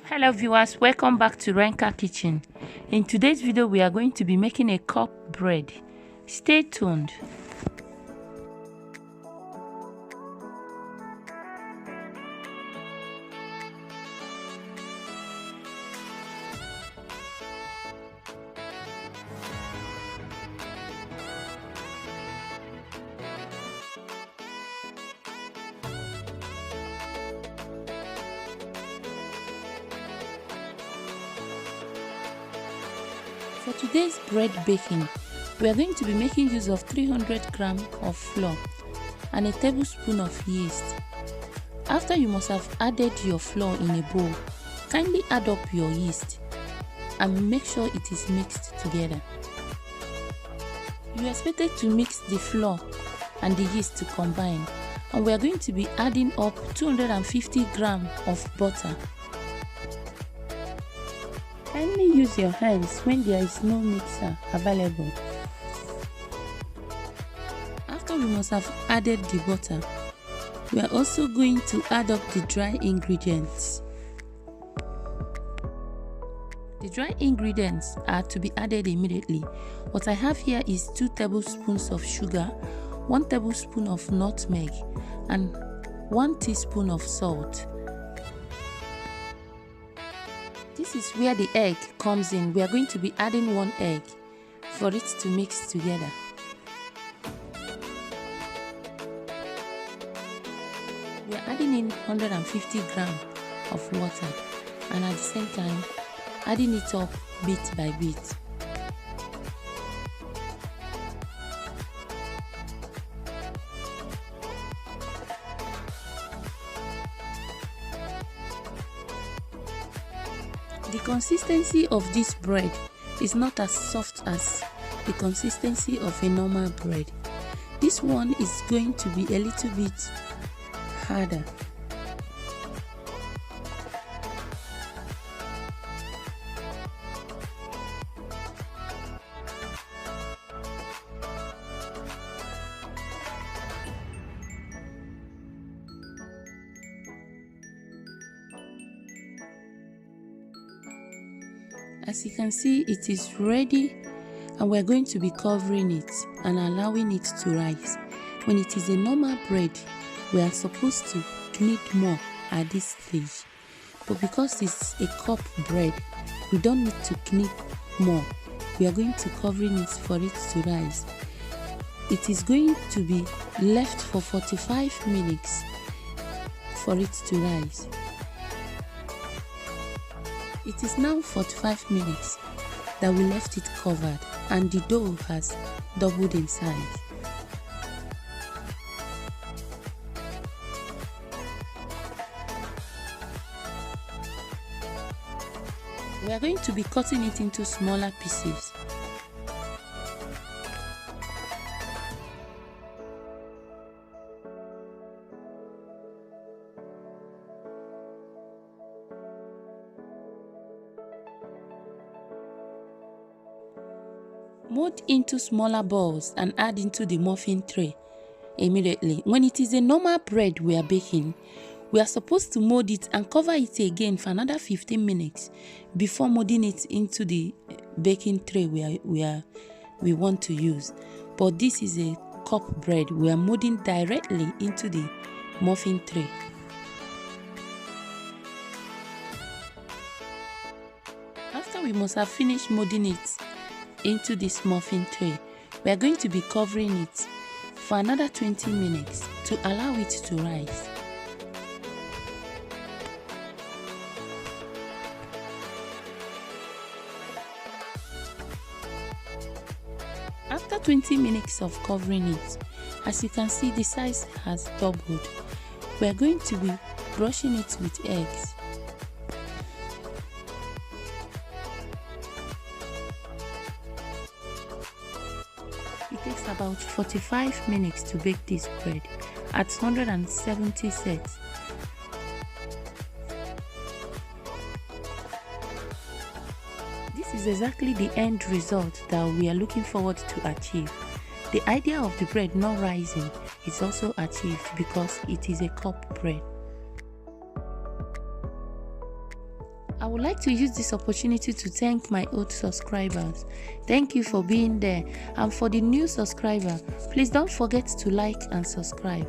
Hello viewers, welcome back to Reenka Kitchen. In today's video we are going to be making a cup bread. Stay tuned. For today's bread baking, we are going to be making use of 300 grams of flour and a tablespoon of yeast. After you must have added your flour in a bowl, kindly add up your yeast and make sure it is mixed together. You are expected to mix the flour and the yeast to combine, and we are going to be adding up 250 grams of butter. Kindly use your hands when there is no mixer available. After we must have added the butter, we are also going to add up the dry ingredients. The dry ingredients are to be added immediately. What I have here is 2 tablespoons of sugar, 1 tablespoon of nutmeg, and 1 teaspoon of salt. This is where the egg comes in. We are going to be adding 1 egg for it to mix together. We are adding in 150 grams of water and at the same time adding it up bit by bit. The consistency of this bread is not as soft as the consistency of a normal bread. This one is going to be a little bit harder. As you can see, it is ready and we're going to be covering it and allowing it to rise. When it is a normal bread, we are supposed to knead more at this stage. But because it's a cup bread, we don't need to knead more. We are going to covering it for it to rise. It is going to be left for 45 minutes for it to rise. It is now 45 minutes that we left it covered and the dough has doubled in size. We are going to be cutting it into smaller pieces. Mold into smaller balls and add into the muffin tray immediately. When it is a normal bread we are baking, we are supposed to mold it and cover it again for another 15 minutes before molding it into the baking tray we want to use. But this is a cup bread. We are molding directly into the muffin tray. After we must have finished molding it into this muffin tray, we are going to be covering it for another 20 minutes to allow it to rise. After 20 minutes of covering it, as you can see, the size has doubled. We are going to be brushing it with eggs. It takes about 45 minutes to bake this bread at 170 sets. This is exactly the end result that we are looking forward to achieve. The idea of the bread not rising is also achieved because it is a cup bread. I would like to use this opportunity to thank my old subscribers. Thank you for being there. And for the new subscriber, please don't forget to like and subscribe.